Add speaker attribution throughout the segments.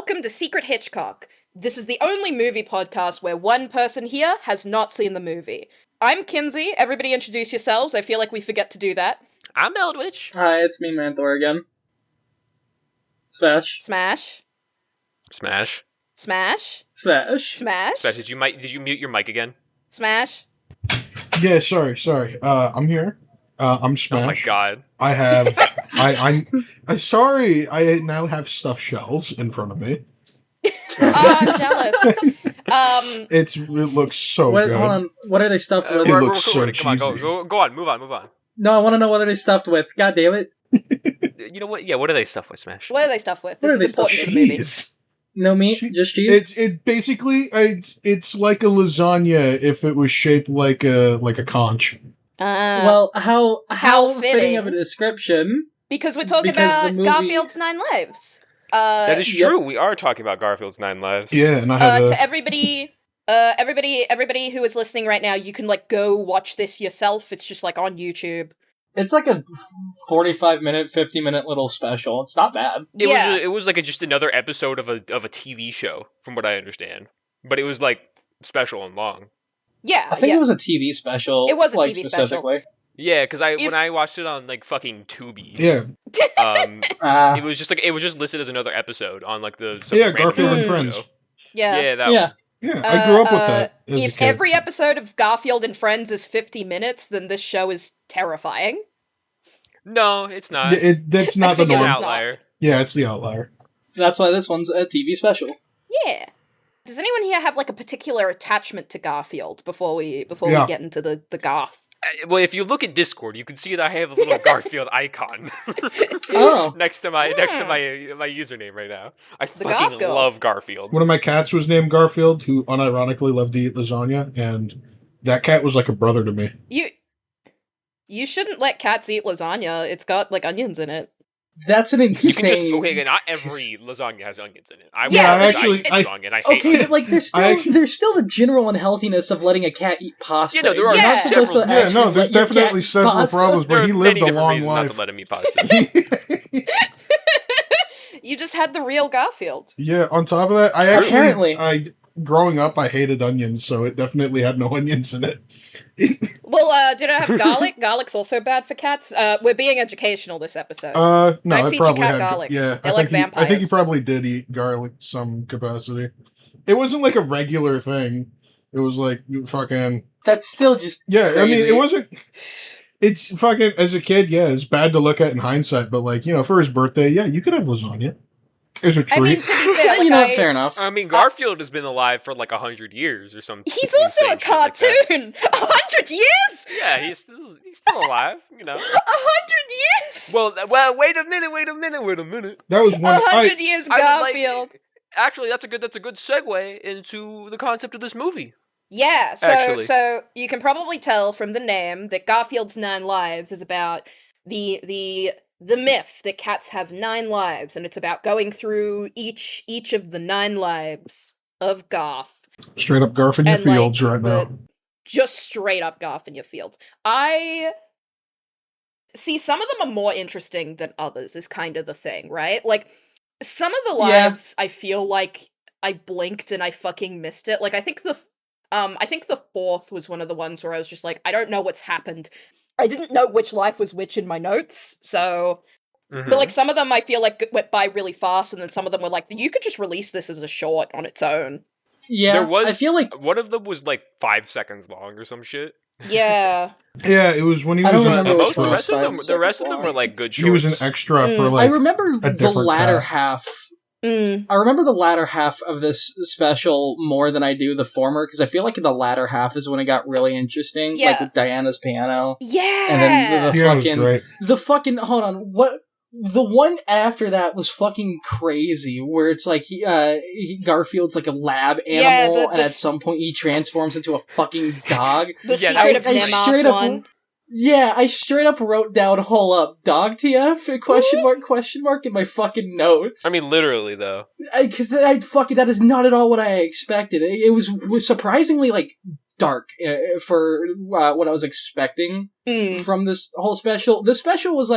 Speaker 1: welcome to Secret Hitchcock. This is the only movie podcast where one person here has not seen the movie. I'm Kinzie. Everybody introduce yourselves. I feel like we forget to do that.
Speaker 2: I'm Eldwich.
Speaker 3: Hi, it's me, Manthor again. Smash.
Speaker 1: Smash.
Speaker 2: Smash.
Speaker 1: Smash.
Speaker 3: Smash.
Speaker 1: Smash.
Speaker 2: Smash. Did you mute your mic again?
Speaker 1: Smash.
Speaker 4: Yeah, sorry. I'm here. I'm Smash.
Speaker 2: Oh my god.
Speaker 4: I have. I'm sorry. I now have stuffed shells in front of me.
Speaker 1: I'm jealous.
Speaker 4: It looks so good.
Speaker 3: Hold on. What are they stuffed with?
Speaker 4: It
Speaker 2: We're
Speaker 4: looks so
Speaker 2: recording. Come on,
Speaker 4: cheesy.
Speaker 2: go on. Move on.
Speaker 3: No, I want to know what are they stuffed with. God damn it.
Speaker 2: You know what? Yeah, what are they stuff with, Smash?
Speaker 1: What are they stuffed with?
Speaker 3: What are
Speaker 1: This is
Speaker 3: they
Speaker 1: important
Speaker 3: stuffed
Speaker 1: to the movie.
Speaker 4: Cheese.
Speaker 3: No meat, just cheese?
Speaker 4: It basically it's like a lasagna if it was shaped like a conch.
Speaker 3: Well, how
Speaker 1: fitting.
Speaker 3: fitting of a description.
Speaker 1: Because we're talking
Speaker 3: Because
Speaker 1: about
Speaker 3: the movie-
Speaker 1: Garfield's 9 Lives.
Speaker 2: That is
Speaker 3: Yep.
Speaker 2: true. We are talking about Garfield's 9 Lives.
Speaker 4: Yeah, and I have
Speaker 1: To everybody who is listening right now, you can go watch this yourself. It's just on YouTube.
Speaker 3: It's like a 45-minute, 50-minute little special. It's not bad.
Speaker 2: It was just another episode of a TV show, from what I understand. But it was special and long.
Speaker 1: Yeah,
Speaker 3: I think it was a TV special.
Speaker 1: It was a TV
Speaker 3: specifically.
Speaker 2: Yeah, because when I watched it on fucking Tubi,
Speaker 4: yeah.
Speaker 2: it was just listed as another episode on the
Speaker 4: Yeah,
Speaker 2: random
Speaker 4: Garfield and
Speaker 2: show.
Speaker 4: Friends.
Speaker 1: Yeah.
Speaker 2: That
Speaker 3: Yeah.
Speaker 4: Yeah, I grew up with that. As a
Speaker 1: If
Speaker 4: kid.
Speaker 1: every episode of Garfield and Friends is 50 minutes, then this show is terrifying.
Speaker 2: No, it's not.
Speaker 4: That's not the
Speaker 2: It's an
Speaker 4: norm.
Speaker 2: outlier.
Speaker 4: Yeah, it's the outlier.
Speaker 3: That's why this one's a TV special.
Speaker 1: Yeah. Does anyone here have a particular attachment to Garfield before we
Speaker 4: Yeah.
Speaker 1: get into the Garth?
Speaker 2: Well, if you look at Discord, you can see that I have a little Garfield icon
Speaker 3: Oh.
Speaker 2: next to my username right now. I
Speaker 1: The
Speaker 2: fucking
Speaker 1: Garfield.
Speaker 2: love Garfield.
Speaker 4: One of my cats was named Garfield, who unironically loved to eat lasagna, and that cat was like a brother to me.
Speaker 1: You shouldn't let cats eat lasagna. It's got onions in it.
Speaker 3: That's an
Speaker 2: You can just
Speaker 3: insane...
Speaker 2: not every lasagna has onions in it.
Speaker 1: Yeah,
Speaker 2: I
Speaker 4: actually,
Speaker 2: hate lasagna and I hate
Speaker 3: Okay,
Speaker 2: onions.
Speaker 3: but there's still the general unhealthiness of letting a cat eat pasta.
Speaker 2: Yeah, no, there are
Speaker 3: You're not
Speaker 1: several-
Speaker 3: supposed to
Speaker 4: Yeah,
Speaker 3: actually
Speaker 4: no, there's
Speaker 3: let your cat
Speaker 4: definitely
Speaker 3: eat
Speaker 4: several
Speaker 3: pasta.
Speaker 4: problems,
Speaker 2: There
Speaker 4: but
Speaker 2: are
Speaker 4: he
Speaker 2: many
Speaker 4: lived a
Speaker 2: different
Speaker 4: long
Speaker 2: reasons not
Speaker 4: life.
Speaker 2: to let him eat pasta.
Speaker 1: You just had the real Garfield.
Speaker 4: Yeah, on top of that,
Speaker 3: Apparently.
Speaker 4: growing up, I hated onions, so it definitely had no onions in it.
Speaker 1: Well, did I have garlic? Garlic's also bad for cats. We're being educational this episode.
Speaker 4: No,
Speaker 1: I
Speaker 4: I
Speaker 1: feed
Speaker 4: probably
Speaker 1: your cat
Speaker 4: had.
Speaker 1: garlic.
Speaker 4: Yeah,
Speaker 1: They're
Speaker 4: I
Speaker 1: like
Speaker 4: think I think he
Speaker 1: vampires.
Speaker 4: probably did eat garlic some capacity. It wasn't like a regular thing. It was like fucking.
Speaker 3: That's still just
Speaker 4: Yeah,
Speaker 3: crazy.
Speaker 4: I mean, it wasn't. It's fucking as a kid. Yeah, it's bad to look at in hindsight, but for his birthday, yeah, you could have lasagna. It's a treat.
Speaker 1: I mean, to be fair,
Speaker 3: fair enough.
Speaker 2: I mean, Garfield has been alive for 100 years or something.
Speaker 1: he's also a cartoon. 100 years.
Speaker 2: Yeah, he's still alive.
Speaker 1: 100 years.
Speaker 2: Well, wait a minute.
Speaker 4: That was one.
Speaker 1: 100 years,
Speaker 2: I would like-
Speaker 1: Garfield.
Speaker 2: Actually, that's a good segue into the concept of this movie.
Speaker 1: Yeah,
Speaker 2: Actually.
Speaker 1: so you can probably tell from the name that Garfield's 9 Lives is about the myth that cats have 9 lives, and it's about going through each of the 9 lives of Garth.
Speaker 4: Straight up Garf in your
Speaker 1: And,
Speaker 4: fields right now.
Speaker 1: Just straight up Garth in your fields. I see some of them are more interesting than others, is kind of the thing, right? Some of the lives I feel like I blinked and I fucking missed it. I think the 4th was one of the ones where I was just I don't know what's happened. I didn't know which life was which in my notes, so...
Speaker 2: Mhm.
Speaker 1: But, some of them I feel went by really fast, and then some of them were you could just release this as a short on its own.
Speaker 3: Yeah,
Speaker 2: There was.
Speaker 3: I feel like
Speaker 2: one of them was 5 seconds long or some shit.
Speaker 1: Yeah.
Speaker 4: Yeah, it was when he
Speaker 3: I
Speaker 4: was
Speaker 3: don't
Speaker 4: an
Speaker 3: remember
Speaker 2: Most,
Speaker 4: extra.
Speaker 2: the rest of them,
Speaker 3: Five
Speaker 2: the rest of them
Speaker 3: seconds
Speaker 2: were
Speaker 3: long.
Speaker 2: good
Speaker 4: He was
Speaker 2: shorts.
Speaker 4: an extra for
Speaker 1: Mm.
Speaker 3: I remember
Speaker 4: a
Speaker 3: the
Speaker 4: different
Speaker 3: latter
Speaker 4: cat.
Speaker 3: half.
Speaker 1: Mm.
Speaker 3: I remember the latter half of this special more than I do the former, because I feel like the latter half is when it got really interesting,
Speaker 1: Yeah.
Speaker 3: with Diana's piano.
Speaker 1: Yeah!
Speaker 3: And then
Speaker 4: Yeah, it was great.
Speaker 3: Hold on, what? The one after that was fucking crazy, where it's Garfield's a lab animal,
Speaker 1: the
Speaker 3: and at some point he transforms into a fucking dog.
Speaker 1: The
Speaker 2: Yeah,
Speaker 1: Secret of
Speaker 3: I
Speaker 1: Nemos
Speaker 3: straight up-
Speaker 1: one.
Speaker 3: Yeah, I straight up wrote down "hole up dog TF?" question mark in my fucking notes.
Speaker 2: I mean, literally though.
Speaker 3: Because that is not at all what I expected. It was surprisingly dark for what I was expecting
Speaker 1: Mm.
Speaker 3: from this whole special. The special was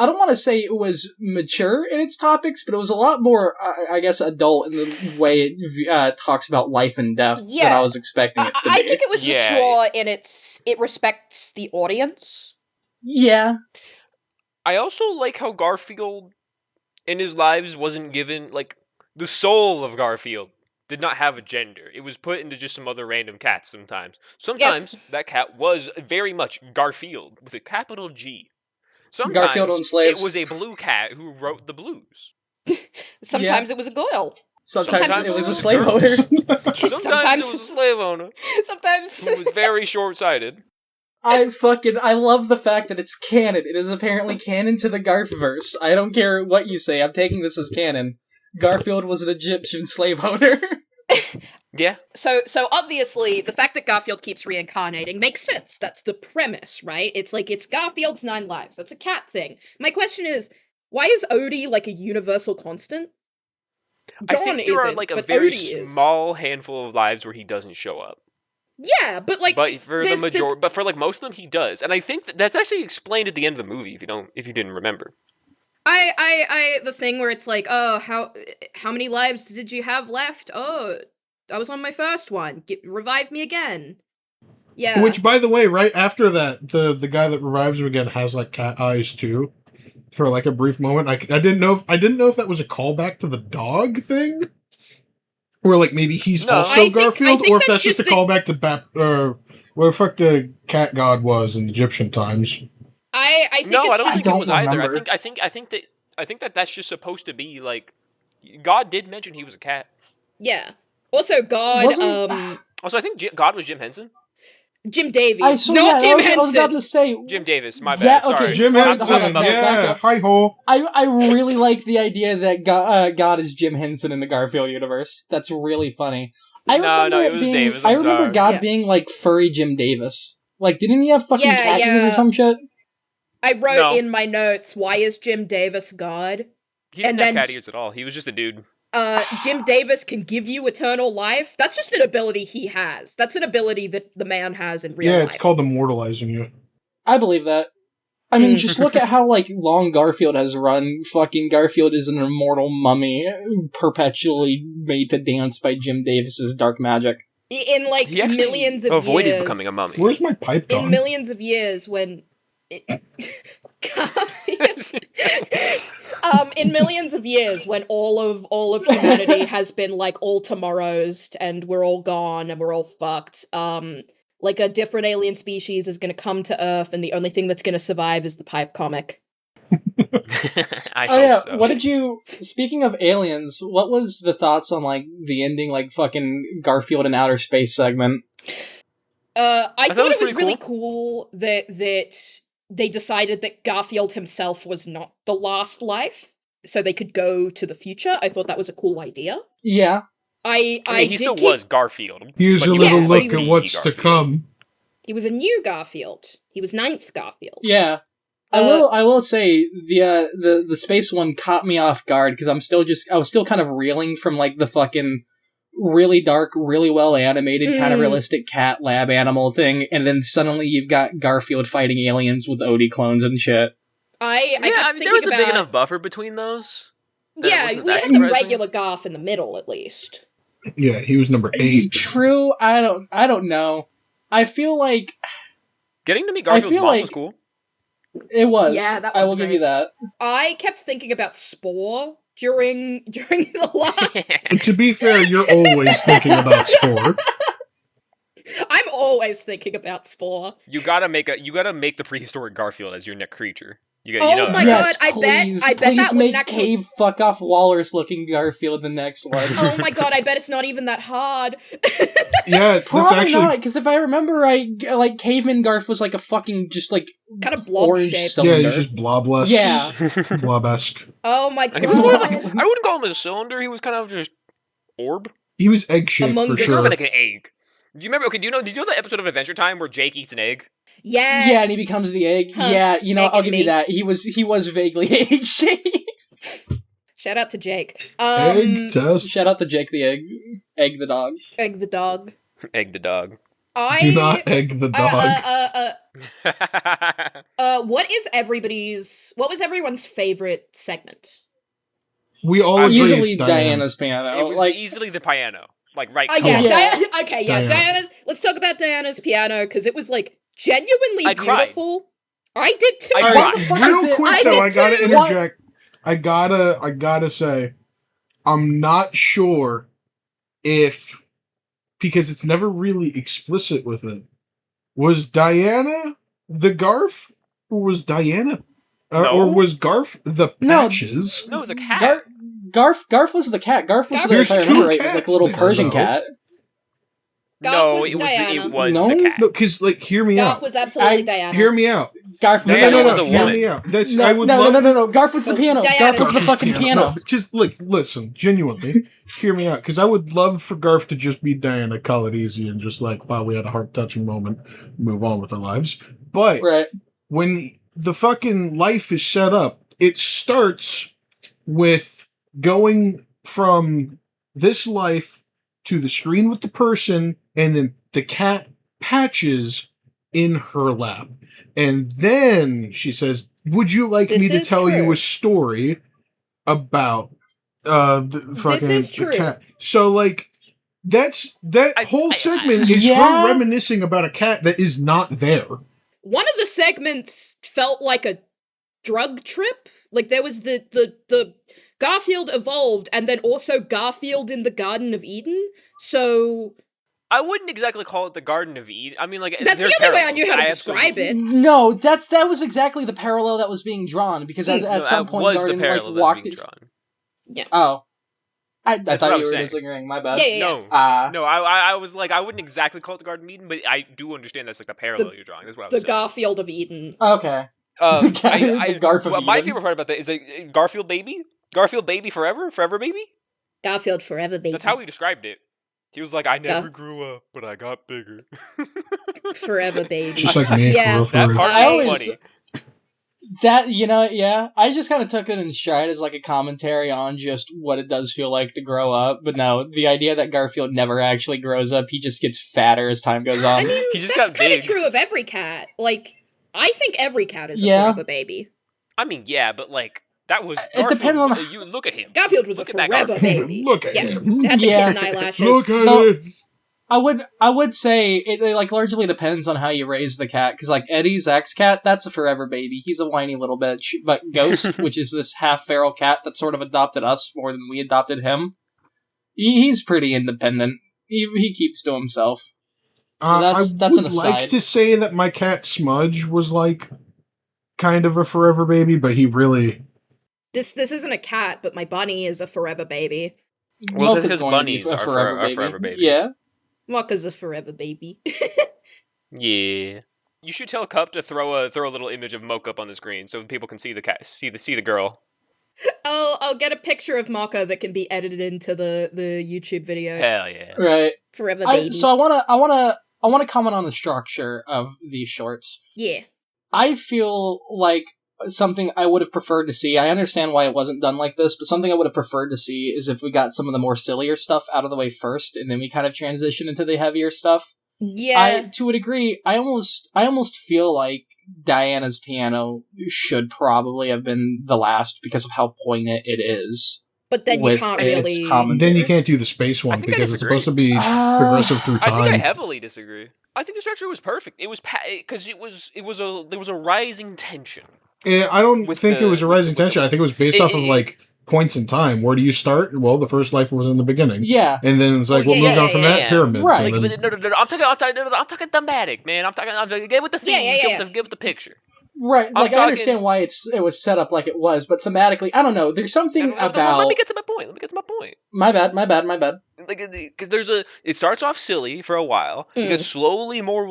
Speaker 3: I don't want to say it was mature in its topics, but it was a lot more, I guess, adult in the way it talks about life and death than I was expecting it to be.
Speaker 1: I think it was mature in it respects the audience.
Speaker 3: Yeah.
Speaker 2: I also like how Garfield in his lives wasn't given, like, the soul of Garfield did not have a gender. It was put into just some other random cat sometimes. Sometimes that cat was very much Garfield with a capital G. Sometimes
Speaker 3: Garfield on slaves.
Speaker 2: it was a blue cat who wrote the blues.
Speaker 1: Sometimes it was a girl.
Speaker 3: Sometimes it was a slave owner.
Speaker 2: Sometimes it was a slave owner.
Speaker 1: Sometimes
Speaker 2: who was very short-sighted.
Speaker 3: I love the fact that it's canon. It is apparently canon to the Garfiverse. I don't care what you say, I'm taking this as canon. Garfield was an Egyptian slave owner.
Speaker 2: Yeah.
Speaker 1: So obviously, the fact that Garfield keeps reincarnating makes sense. That's the premise, right? It's like, it's Garfield's 9 lives. That's a cat thing. My question is, why is Odie like a universal constant?
Speaker 2: I think there are like a very small handful of lives where he doesn't show up.
Speaker 1: Yeah, but like,
Speaker 2: but for the majority, but for like most of them, he does, and I think that's actually explained at the end of the movie. If you didn't remember,
Speaker 1: the thing where it's like, oh, how many lives did you have left? Oh, I was on my first one. Revive me again. Yeah.
Speaker 4: Which, by the way, right after that, the guy that revives him again has like cat eyes too, for like a brief moment. I didn't know if that was a callback to the dog thing, or like maybe he's also Garfield, or if that's just a callback to where the fuck the cat god was in Egyptian times.
Speaker 1: I think
Speaker 2: no,
Speaker 1: it's
Speaker 2: I don't think it was
Speaker 3: remember.
Speaker 2: either. I think that that's just supposed to be like, God did mention he was a cat.
Speaker 1: Yeah. Also, God.
Speaker 2: Also, I think God was Jim Henson.
Speaker 1: Jim Davies.
Speaker 3: Jim Henson. I was about to say
Speaker 2: Jim Davis. My bad.
Speaker 3: Yeah,
Speaker 2: Sorry.
Speaker 3: okay.
Speaker 4: Jim Henson. Yeah. Hi ho.
Speaker 3: I really like the idea that God is Jim Henson in the Garfield universe. That's really funny.
Speaker 2: No, it was Davis.
Speaker 3: I remember God being like furry Jim Davis. Like, didn't he have fucking cat ears or some shit?
Speaker 1: I wrote in my notes, why is Jim Davis God?
Speaker 2: He didn't have cat ears at all. He was just a dude.
Speaker 1: Jim Davis can give you eternal life. That's just an ability he has. That's an ability that the man has in real life.
Speaker 4: Yeah, it's called immortalizing you.
Speaker 3: I believe that. I mean, just look at how, like, long Garfield has run. Fucking Garfield is an immortal mummy perpetually made to dance by Jim Davis's dark magic.
Speaker 1: In, like, millions of years.
Speaker 2: Avoided becoming a mummy.
Speaker 4: Where's my pipe gone?
Speaker 1: In millions of years when... in millions of years when all of humanity has been, like, all tomorrow's and we're all gone and we're all fucked, like, a different alien species is gonna come to Earth and the only thing that's gonna survive is the pipe comic.
Speaker 2: I hope so.
Speaker 3: What did you... Speaking of aliens, what was the thoughts on, like, the ending, like, fucking Garfield in outer space segment?
Speaker 1: I thought it was really cool that they decided that Garfield himself was not the last life, so they could go to the future. I thought that was a cool idea.
Speaker 3: Yeah.
Speaker 2: I mean, he still was Garfield.
Speaker 4: Here's a little look at what's to come.
Speaker 1: He was a new Garfield. He was 9th Garfield.
Speaker 3: Yeah. I will say the space one caught me off guard because I was still kind of reeling from like the fucking really dark, really well animated, kind of realistic cat lab animal thing, and then suddenly you've got Garfield fighting aliens with Odie clones and shit.
Speaker 1: I mean,
Speaker 2: there was a big enough buffer between those.
Speaker 1: Yeah, we had the regular Garf in the middle at least.
Speaker 4: Yeah, he was number 8.
Speaker 3: True. I don't know. I feel like
Speaker 2: getting to meet Garfield's mom was cool.
Speaker 3: It was.
Speaker 1: Yeah, that was
Speaker 3: I will give you that.
Speaker 1: I kept thinking about Spore during the last.
Speaker 4: To be fair, you're always thinking about Spore.
Speaker 1: I'm always thinking about Spore.
Speaker 2: You gotta make the prehistoric Garfield as your next creature.
Speaker 1: My god! I bet that
Speaker 3: make
Speaker 1: actually...
Speaker 3: cave fuck off walrus looking Garfield the next one.
Speaker 1: Oh my god! I bet it's not even that hard.
Speaker 4: Yeah,
Speaker 3: probably not. Because if I remember right, like caveman Garf was like a fucking just like
Speaker 1: kind of blob shape.
Speaker 3: Cylinder.
Speaker 4: Yeah, he's just blobless.
Speaker 3: Yeah,
Speaker 4: blob-esque.
Speaker 1: Oh my god!
Speaker 2: I wouldn't call him a cylinder. He was kind of just orb.
Speaker 4: He was egg shaped for sure.
Speaker 2: Like an egg. Do you remember? Okay, did you know the episode of Adventure Time where Jake eats an egg?
Speaker 1: Yes.
Speaker 3: Yeah, and he becomes the egg. Huh. Yeah, I'll give you that. He was vaguely egg shaped.
Speaker 1: Shout out to Jake.
Speaker 4: Egg test.
Speaker 3: Shout out to Jake the egg. Egg the dog.
Speaker 1: Egg the dog.
Speaker 2: Egg the dog.
Speaker 4: Do not egg the dog.
Speaker 1: What was everyone's favorite segment?
Speaker 4: We all agree
Speaker 3: Easily
Speaker 4: it's Diana.
Speaker 3: Diana's piano.
Speaker 2: It was easily the piano. Right.
Speaker 1: Diana's. Let's talk about Diana's piano, because it was, like, genuinely beautiful. I did too.
Speaker 4: Real quick though, I gotta interject. I gotta say, I'm not sure if, because it's never really explicit with it, was Diana the Garf, or was Diana, or was Garf the Patches?
Speaker 2: No, the cat.
Speaker 3: Garf was the cat. Garf was the, if I remember right, it was like a little Persian cat.
Speaker 2: No, it was the cat.
Speaker 4: No, because, like, hear me out.
Speaker 1: Garf was absolutely Diana.
Speaker 4: Hear me out.
Speaker 3: Garf was
Speaker 2: the
Speaker 4: hear
Speaker 2: woman.
Speaker 4: me out. That's,
Speaker 3: no,
Speaker 4: I would
Speaker 3: no,
Speaker 4: love...
Speaker 3: no. Garf was the piano. Garf was the fucking piano.
Speaker 4: No, just, like, listen, genuinely, hear me out. Because I would love for Garf to just be Diana, call it easy, and just, like, while we had a heart-touching moment, move on with our lives. But when the fucking life is set up, it starts with going from this life to the screen with the person, and then the cat Patches in her lap. And then she says, would you like me to tell you a story about the cat? So, like, that whole segment is her reminiscing about a cat that is not there.
Speaker 1: One of the segments felt like a drug trip. Like, there was the Garfield evolved, and then also Garfield in the Garden of Eden. So
Speaker 2: I wouldn't exactly call it the Garden of Eden. I mean, like,
Speaker 1: that's the only way I knew how to describe it.
Speaker 3: No, that was exactly the parallel that was being drawn, because at some point Garden walked it.
Speaker 1: Yeah.
Speaker 3: Oh, I thought you were disagreeing. My bad.
Speaker 2: No, I was like, I wouldn't exactly call it the Garden of Eden, but I do understand that's like the parallel you're drawing. That's what I was saying.
Speaker 1: The Garfield of Eden.
Speaker 3: Okay.
Speaker 2: My favorite part about that is Garfield baby. Garfield baby forever baby.
Speaker 1: Garfield forever baby.
Speaker 2: That's how he described it. He was like, I never grew up, but I got bigger.
Speaker 1: Forever baby.
Speaker 4: Just like me.
Speaker 2: Yeah, that part was funny.
Speaker 3: That, I just kind of took it in stride as like a commentary on just what it does feel like to grow up. But no, the idea that Garfield never actually grows up, he just gets fatter as time goes on.
Speaker 1: I mean,
Speaker 2: he just
Speaker 1: that's
Speaker 2: kind
Speaker 1: of true of every cat. Like, I think every cat is a forever baby.
Speaker 2: I mean, yeah, but like, that was
Speaker 3: Garfield. It depends on...
Speaker 2: You look at him.
Speaker 1: Garfield was a forever baby.
Speaker 4: Look at him.
Speaker 1: Had the kitten eyelashes.
Speaker 4: Look at it.
Speaker 3: I would say it like largely depends on how you raise the cat, because like Eddie's ex-cat, that's a forever baby. He's a whiny little bitch. But Ghost, which is this half-feral cat that sort of adopted us more than we adopted him, he's pretty independent. He keeps to himself. That's an aside.
Speaker 4: I would like to say that my cat Smudge was like kind of a forever baby, but he really...
Speaker 1: This isn't a cat, but my bunny is a forever baby.
Speaker 2: Well, because bunnies are forever babies.
Speaker 3: Yeah.
Speaker 1: Mocha's a forever baby.
Speaker 2: Yeah. You should tell Cup to throw a little image of Mocha up on the screen so people can see the cat, see the girl.
Speaker 1: I'll get a picture of Mocha that can be edited into the YouTube video.
Speaker 2: Hell yeah.
Speaker 3: Right.
Speaker 1: Forever baby.
Speaker 3: So I wanna comment on the structure of these shorts.
Speaker 1: Yeah.
Speaker 3: I feel like something I would have preferred to see, I understand why it wasn't done like this, but something I would have preferred to see is if we got some of the more sillier stuff out of the way first, and then we kind of transition into the heavier stuff.
Speaker 1: Yeah.
Speaker 3: To a degree, I almost feel like Diana's piano should probably have been the last because of how poignant it is.
Speaker 1: But then you can't really...
Speaker 4: Then you can't do the space one because it's supposed to be progressive through time.
Speaker 2: I think I heavily disagree. I think the structure was perfect. It was because there was a rising tension.
Speaker 4: I don't think it was a rising tension. I think it was based off of like points in time. Where do you start? Well, the first life was in the beginning.
Speaker 3: Yeah,
Speaker 4: and then it's like, moved on from that? Pyramids.
Speaker 3: Right.
Speaker 2: Like, no. I'm talking thematic, man. I'm talking get with the themes, get with the picture.
Speaker 3: Right. Like I understand why it was set up like it was, but thematically, I don't know. There's something about.
Speaker 2: Let me get to my point.
Speaker 3: My bad.
Speaker 2: Like, because it starts off silly for a while. It gets slowly more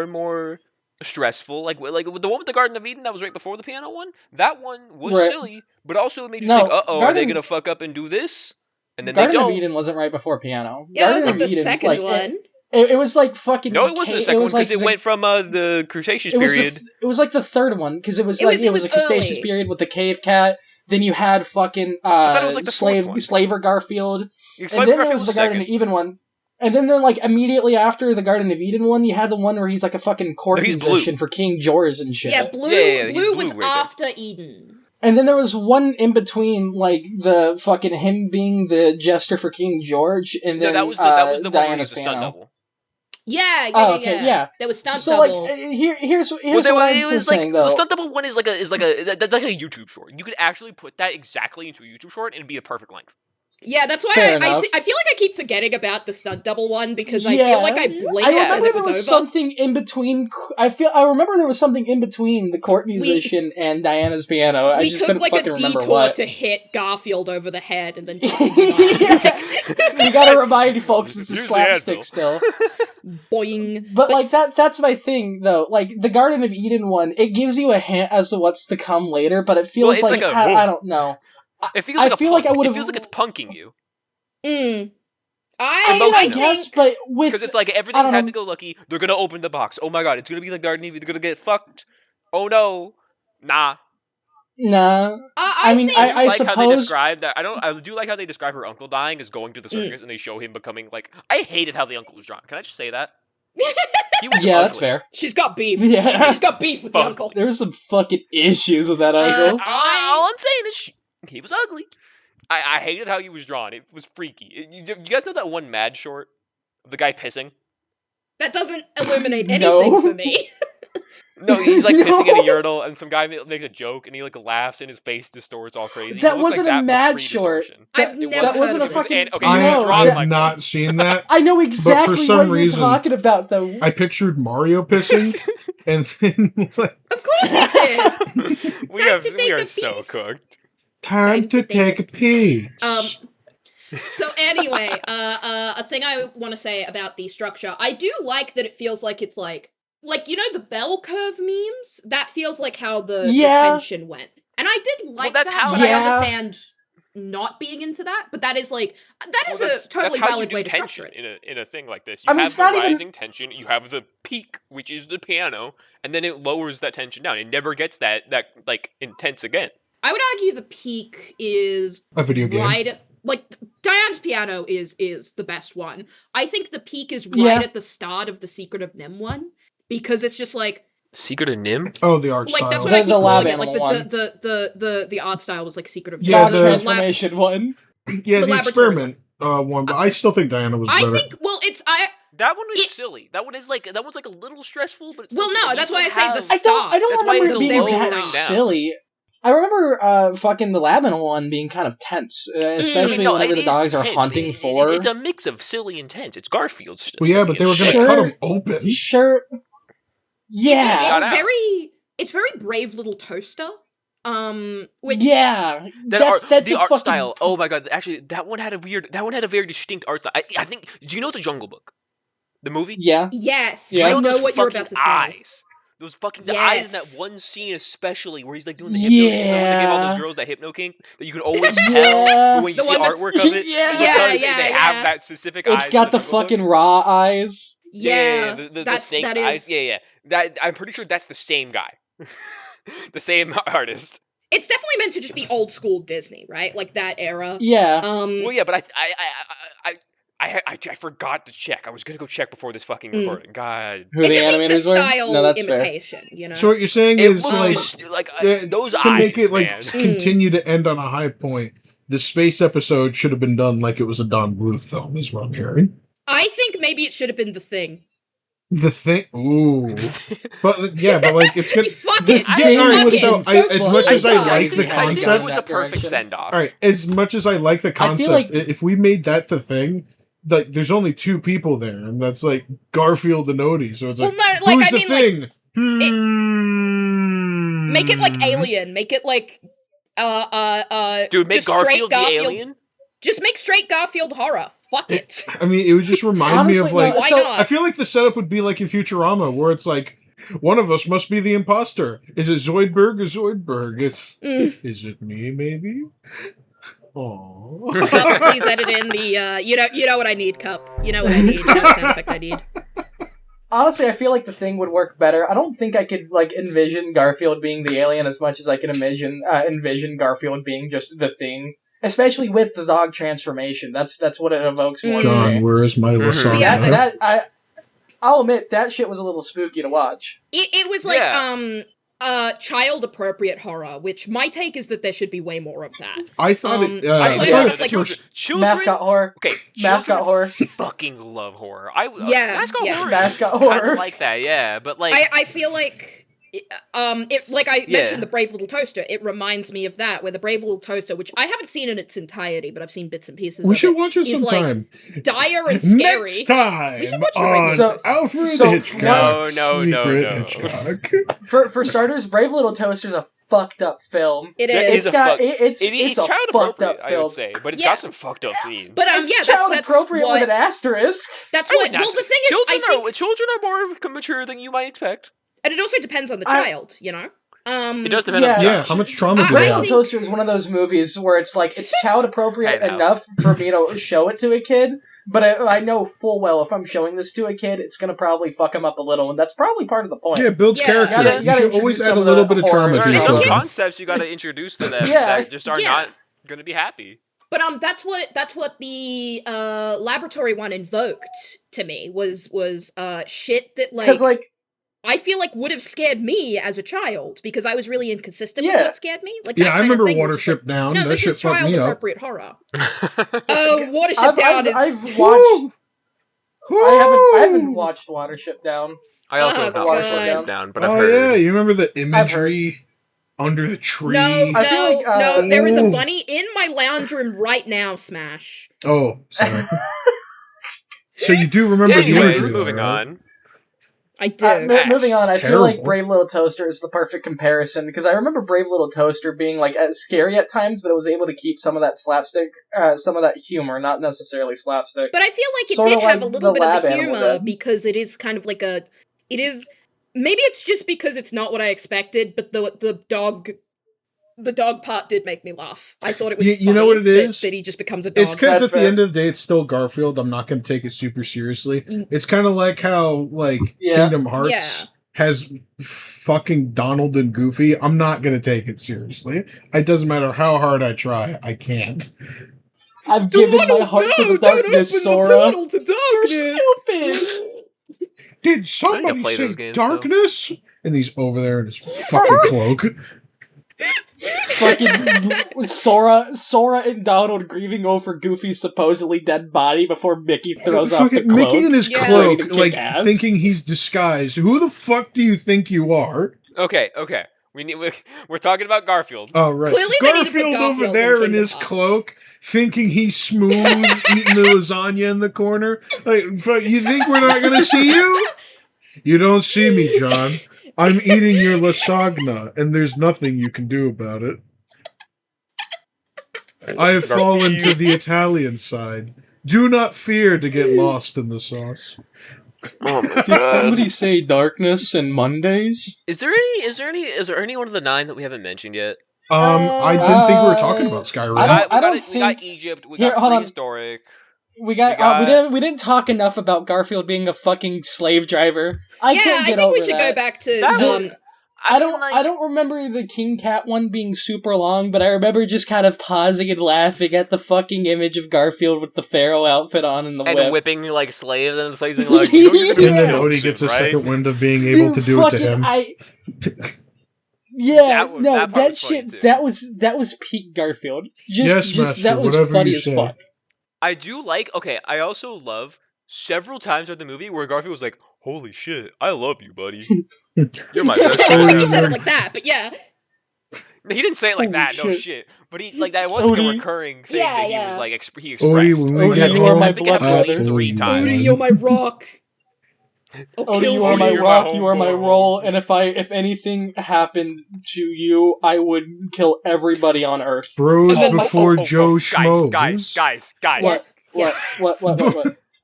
Speaker 2: and more stressful. Like the one with the Garden of Eden that was right before the piano one. That one was silly, but also it made you think, are they gonna fuck up and do this? And then
Speaker 3: Garden
Speaker 2: they don't.
Speaker 3: of Eden wasn't right before piano.
Speaker 1: Yeah, it was like the second one.
Speaker 3: It was like fucking...
Speaker 2: No, it wasn't the second one, because it went from the Cretaceous period.
Speaker 3: It was like the third one, because it was a Cretaceous period with the cave cat. Then you had fucking
Speaker 2: I thought it was like the
Speaker 3: Slaver Garfield.
Speaker 2: Yeah,
Speaker 3: and then there was the Garden of Eden one. And then, like, immediately after the Garden of Eden one, you had the one where he's, like, a fucking court musician for King George and shit.
Speaker 1: Yeah, Blue,
Speaker 2: blue
Speaker 1: was
Speaker 2: right
Speaker 1: after Eden.
Speaker 3: And then there was one in between, like, the fucking him being the jester for King George, and then
Speaker 2: that was the one where
Speaker 3: Diana's
Speaker 2: the stunt
Speaker 3: piano.
Speaker 2: double.
Speaker 3: Yeah.
Speaker 1: There was stunt
Speaker 3: so,
Speaker 1: double.
Speaker 3: like, here's what I'm saying, though.
Speaker 2: The stunt double one is like a YouTube short. You could actually put that exactly into a YouTube short and it'd be a perfect length.
Speaker 1: Yeah, that's why I feel like I keep forgetting about the stunt double one because I feel like I blinked
Speaker 3: I remember
Speaker 1: and it
Speaker 3: there was
Speaker 1: over.
Speaker 3: something in between. I remember there was something in between the court musician and Diana's piano. I just couldn't fucking remember what.
Speaker 1: To hit Garfield over the head and then.
Speaker 3: We gotta remind folks it's a slapstick still.
Speaker 1: Boing.
Speaker 3: But like that's my thing though. Like the Garden of Eden one, it gives you a hint as to what's to come later, but it feels like I don't know.
Speaker 2: It feels like
Speaker 3: I feel like I would have.
Speaker 2: It feels like it's punking you.
Speaker 3: I guess, but
Speaker 2: because it's like everything's happy-go-lucky. They're gonna open the box. Oh my god, it's gonna be like Garden of Eden. They're gonna get fucked. Oh no, nah.
Speaker 3: I mean, I
Speaker 2: like
Speaker 3: suppose
Speaker 2: how they describe that. I do like how they describe her uncle dying as going to the circus, and they show him becoming like. I hated how the uncle was drawn. Can I just say that? He was ugly.
Speaker 3: That's fair.
Speaker 1: She's got beef.
Speaker 3: Yeah,
Speaker 1: she's got beef with the uncle.
Speaker 3: There's some fucking issues with that uncle.
Speaker 2: All I'm saying is he was ugly. I hated how he was drawn. It was freaky. You guys know that one Mad short of the guy pissing?
Speaker 1: That doesn't illuminate anything for me.
Speaker 2: No, he's like pissing in a urinal, and some guy makes a joke, and he like laughs, and his face distorts all crazy.
Speaker 3: That wasn't a Mad short.
Speaker 1: That
Speaker 3: wasn't a fucking.
Speaker 4: I have not seen that.
Speaker 3: I know exactly
Speaker 4: for some
Speaker 3: what
Speaker 4: reason,
Speaker 3: you're talking about, though.
Speaker 4: I pictured Mario pissing, and then like,
Speaker 1: of course you did.
Speaker 2: we are so cooked.
Speaker 4: Time to take a pee.
Speaker 1: So anyway, a thing I want to say about the structure, I do like that it feels like it's like you know the bell curve memes? That feels like how the tension went. And I did like that, but I understand not being into that, but that is like a totally valid way to structure it.
Speaker 2: In a thing like this. You have the rising tension, you have the peak, which is the piano, and then it lowers that tension down. It never gets that like intense again.
Speaker 1: I would argue the peak is
Speaker 4: a video game.
Speaker 1: Like Diane's piano is the best one. I think the peak is right at the start of the Secret of Nim one because it's just like
Speaker 2: Secret of Nim.
Speaker 4: Oh, the art style.
Speaker 1: Like that's what I keep
Speaker 3: calling
Speaker 1: it. Like the art style was like Secret of Nim.
Speaker 3: The transformation one.
Speaker 4: Yeah, the experiment one. But I still think Diana was better.
Speaker 1: I think
Speaker 2: that one was silly. That one's like a little stressful, but it's
Speaker 1: that's why I say the start.
Speaker 3: I don't remember it being that silly. I remember fucking the Labin one being kind of tense, especially whenever the dogs are hunting for.
Speaker 2: It's a mix of silly and tense. It's Garfield stuff.
Speaker 4: Well, yeah, but they were going to cut him open.
Speaker 3: Sure. Yeah.
Speaker 1: It's very Brave Little Toaster. Which
Speaker 3: that's
Speaker 2: the
Speaker 3: a
Speaker 2: art
Speaker 3: fucking...
Speaker 2: style. Oh my god! Actually, that one had a very distinct art style. I think. Do you know The Jungle Book, the movie?
Speaker 3: Yeah.
Speaker 1: Yes.
Speaker 3: Yeah.
Speaker 1: I know what you're about to say.
Speaker 2: Eyes. Those fucking eyes in that one scene, especially where he's like doing the hypno. You know, they give all those girls that hypno kink that you can always tell when you see artwork of it. They have that specific eyes.
Speaker 3: It's got the fucking raw eyes.
Speaker 1: Yeah,
Speaker 2: the snake's eyes. Yeah. That I'm pretty sure that's the same guy, the same artist.
Speaker 1: It's definitely meant to just be old school Disney, right? Like that era.
Speaker 3: Yeah.
Speaker 2: Well, yeah, but I forgot to check. I was gonna go check before this fucking recording. God.
Speaker 3: Who the animators were?
Speaker 1: No, that's imitation, fair. You know.
Speaker 4: So what you're saying is
Speaker 2: those
Speaker 4: to
Speaker 2: eyes,
Speaker 4: make it like
Speaker 2: man.
Speaker 4: continue to end on a high point. The space episode should have been done like it was a Don Bluth film. Is what I'm hearing.
Speaker 1: I think maybe it should have been The Thing.
Speaker 4: The Thing, ooh, but like it's good.
Speaker 1: As
Speaker 4: much as I like the concept,
Speaker 2: it was a perfect send off.
Speaker 4: All right, as much as I like the concept, if we made that the Thing, like there's only two people there, and that's like Garfield and Odie. So it's like, who's the Thing?
Speaker 1: Make it like Alien. Make it like
Speaker 2: dude, make Garfield the alien.
Speaker 1: Just make straight Garfield horror. Fuck it.
Speaker 4: I mean, it would just remind me of like.
Speaker 1: Why not?
Speaker 4: I feel like the setup would be like in Futurama, where it's like one of us must be the imposter. Is it Zoidberg or Zoidberg? Is it me? Maybe. Oh.
Speaker 1: Please edit in the. You know what I need, Cup. You know what I need. You know what sound effect I need.
Speaker 3: Honestly, I feel like The Thing would work better. I don't think I could like envision Garfield being the alien as much as I can envision Garfield being just the Thing. especially with the dog transformation. That's what it evokes more.
Speaker 4: John, where is my lasagna?
Speaker 3: Yeah, I'll admit that shit was a little spooky to watch.
Speaker 1: It was like child appropriate horror, which my take is that there should be way more of that.
Speaker 4: I thought
Speaker 2: children
Speaker 3: mascot horror.
Speaker 2: Okay,
Speaker 3: mascot horror.
Speaker 2: Fucking love horror.
Speaker 3: Mascot
Speaker 2: horror. I like that. Yeah, but like
Speaker 1: I feel like. Like I mentioned the Brave Little Toaster, it reminds me of that, where the Brave Little Toaster, which I haven't seen in its entirety, but I've seen bits and pieces
Speaker 4: we should watch it sometime.
Speaker 1: Like, dire and scary.
Speaker 4: Next time
Speaker 1: we should watch
Speaker 4: Alfred Hitchcock. Hitchcock.
Speaker 3: For starters, Brave Little Toaster is a fucked up film.
Speaker 1: It's
Speaker 3: a
Speaker 2: child
Speaker 3: fucked up
Speaker 2: I
Speaker 3: film.
Speaker 2: would say, but it's got some fucked up themes.
Speaker 1: But
Speaker 3: it's child appropriate with an asterisk.
Speaker 1: That's what. Well, the thing is,
Speaker 2: children are more mature than you might expect.
Speaker 1: And it also depends on the child, you know?
Speaker 2: It does depend on the child.
Speaker 4: How much trauma do
Speaker 3: Brave
Speaker 4: they have?
Speaker 3: Little Toaster is one of those movies where it's like, it's child appropriate enough for me to show it to a kid, but I know full well if I'm showing this to a kid, it's gonna probably fuck him up a little, and that's probably part of the point.
Speaker 4: Yeah, it builds character. You should always add a little bit of trauma to
Speaker 2: your
Speaker 4: children.
Speaker 2: concepts you gotta introduce to them that just are not gonna be happy.
Speaker 1: But that's what the laboratory one invoked to me was shit that like I feel like would have scared me as a child because I was really inconsistent with what scared me. Like
Speaker 4: I remember Watership Down.
Speaker 1: No,
Speaker 4: that
Speaker 1: this
Speaker 4: shit
Speaker 1: is
Speaker 4: fucked me up.
Speaker 1: child-appropriate horror. Watership Down is.
Speaker 3: I've watched. I haven't watched Watership Down.
Speaker 2: I also have not watched Watership Down, but I've heard.
Speaker 4: Oh yeah, you remember the imagery under the tree?
Speaker 1: No, there is a bunny in my lounge room right now. Smash.
Speaker 4: Oh, sorry. So you do remember the imagery?
Speaker 2: Moving on.
Speaker 1: I do.
Speaker 3: Moving on, I feel like Brave Little Toaster is the perfect comparison, because I remember Brave Little Toaster being like scary at times, but it was able to keep some of that slapstick, some of that humor, not necessarily slapstick.
Speaker 1: But I feel like it did have a little bit of the humor, because it is kind of like it is, maybe it's just because it's not what I expected, but the dog part did make me laugh. I thought it was
Speaker 4: you know what it is?
Speaker 1: That he just becomes a dog.
Speaker 4: It's because at the end of the day, it's still Garfield. I'm not going to take it super seriously. It's kind of like how Kingdom Hearts has fucking Donald and Goofy. I'm not going to take it seriously. It doesn't matter how hard I try. I can't.
Speaker 3: I've given my heart to the darkness, Sora. You're stupid.
Speaker 4: Did somebody say darkness? And he's over there in his fucking cloak.
Speaker 3: Fucking Sora and Donald grieving over Goofy's supposedly dead body before Mickey throws off the cloak.
Speaker 4: Mickey in his cloak, thinking he's disguised. Who the fuck do you think you are?
Speaker 2: Okay. We're talking about Garfield.
Speaker 4: Oh, right.
Speaker 1: Clearly
Speaker 4: Garfield over there in his cloak, thinking he's smooth, eating the lasagna in the corner. Like, you think we're not going to see you? You don't see me, John. I'm eating your lasagna, and there's nothing you can do about it. I have fallen to the Italian side. Do not fear to get lost in the sauce.
Speaker 3: Did somebody say darkness and Mondays?
Speaker 2: Is there any one of the 9 that we haven't mentioned yet?
Speaker 4: I didn't think we were talking about Skyrim.
Speaker 2: We got Egypt. We got prehistoric.
Speaker 3: We didn't talk enough about Garfield being a fucking slave driver. I think we should
Speaker 1: go back to
Speaker 3: I don't remember the King Cat one being super long, but I remember just kind of pausing and laughing at the fucking image of Garfield with the Pharaoh outfit on and the whip.
Speaker 2: And whipping like slaves, and the slaves being like, you know, you're gonna
Speaker 4: and then Odie gets a second wind of being able to do it to him.
Speaker 3: That shit. That was peak Garfield. That was funny as fuck.
Speaker 2: I do like. Okay, I also love several times of the movie where Garfield was like, "Holy shit, I love you, buddy. You're my best friend."
Speaker 1: He said it like that, but yeah.
Speaker 2: He didn't say it like that. No shit. But he that was like a recurring thing that he was like he expressed.
Speaker 3: Odie, you are my blood brother.
Speaker 2: 3 times.
Speaker 1: Odie, you're my rock.
Speaker 3: Odie, you are my rock. You are my roll. And if anything happened to you, I would kill everybody on Earth.
Speaker 4: Bros before Joe Schmo.
Speaker 2: Guys.
Speaker 3: What?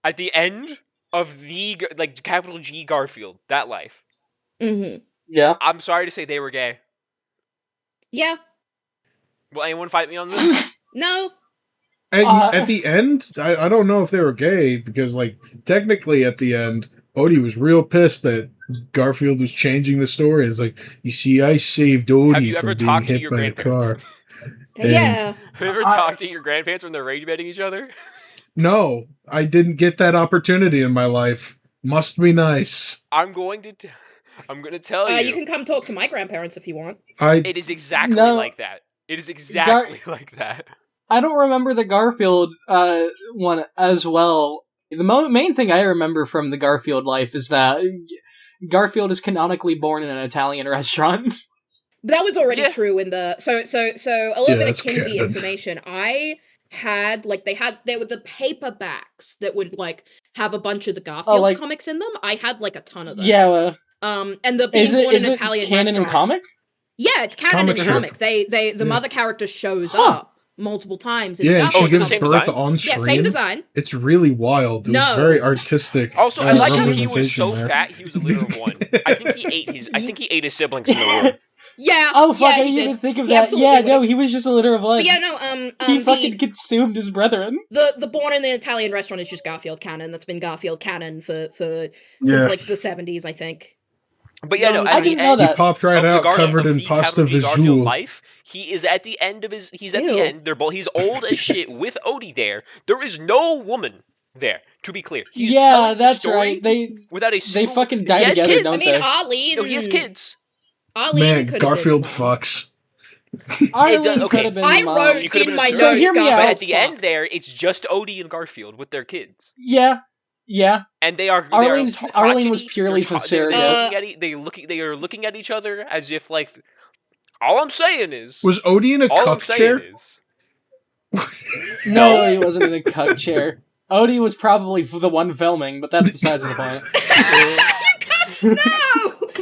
Speaker 2: At the end of the capital G Garfield, that life.
Speaker 1: Mm-hmm.
Speaker 3: Yeah.
Speaker 2: I'm sorry to say they were gay.
Speaker 1: Yeah.
Speaker 2: Will anyone fight me on this?
Speaker 1: No.
Speaker 4: At the end, I don't know if they were gay, because technically at the end, Odie was real pissed that Garfield was changing the story. It's like, you see, I saved Odie from being hit by a car.
Speaker 1: Yeah.
Speaker 2: Have you ever talked to your grandparents when they're rage betting each other?
Speaker 4: No, I didn't get that opportunity in my life. Must be nice.
Speaker 2: I'm going to tell you.
Speaker 1: You can come talk to my grandparents if you want.
Speaker 2: It is exactly like that. It is exactly like that.
Speaker 3: I don't remember the Garfield one as well. The main thing I remember from the Garfield life is that Garfield is canonically born in an Italian restaurant.
Speaker 1: That was already true in the so a little bit of Kinzie
Speaker 4: canon.
Speaker 1: information. I had there were the paperbacks that would like have a bunch of the Garfield comics in them. I had like a ton of them.
Speaker 3: Yeah.
Speaker 1: And the being born in an Italian
Speaker 3: canon
Speaker 1: restaurant.
Speaker 3: In comic?
Speaker 1: Yeah, it's canon in comic. The mother character shows up multiple times in the
Speaker 4: and she
Speaker 1: Garfield
Speaker 4: gives
Speaker 1: comics.
Speaker 4: birth on screen.
Speaker 1: Yeah, same design.
Speaker 4: It's really wild. It was very artistic.
Speaker 2: Also, I like how he was so fat he was a litter of one. I think he ate his siblings in the womb.
Speaker 1: Yeah.
Speaker 3: Oh fuck!
Speaker 1: Yeah,
Speaker 3: I didn't even think of that. Yeah, no, he was just a litter of one.
Speaker 1: But yeah, no.
Speaker 3: He fucking consumed his brethren.
Speaker 1: The born in the Italian restaurant is just Garfield canon. That's been Garfield canon for since like the 70s, I think.
Speaker 2: But yeah,
Speaker 3: I didn't know that.
Speaker 4: He popped right out, covered in pasta visual.
Speaker 2: Life. He is at the end of his. He's at the end. They're both. He's old as shit with Odie there. There is no woman there. To be clear. He's
Speaker 3: that's right. They fucking die together, don't they?
Speaker 1: Arlene.
Speaker 2: No, he has kids.
Speaker 1: Arlene
Speaker 4: Garfield fucks.
Speaker 3: Arlene could have been.
Speaker 1: I wrote in my notes.
Speaker 3: So hear me out.
Speaker 2: But at the end there, it's just Odie and Garfield with their kids.
Speaker 3: Yeah.
Speaker 2: And they are.
Speaker 3: Arlene was purely for surrogate.
Speaker 2: They are looking at each other as if like. All I'm saying is.
Speaker 4: Was Odie in a cup chair?
Speaker 3: No, he wasn't in a cup chair. Odie was probably the one filming, but that's besides the point.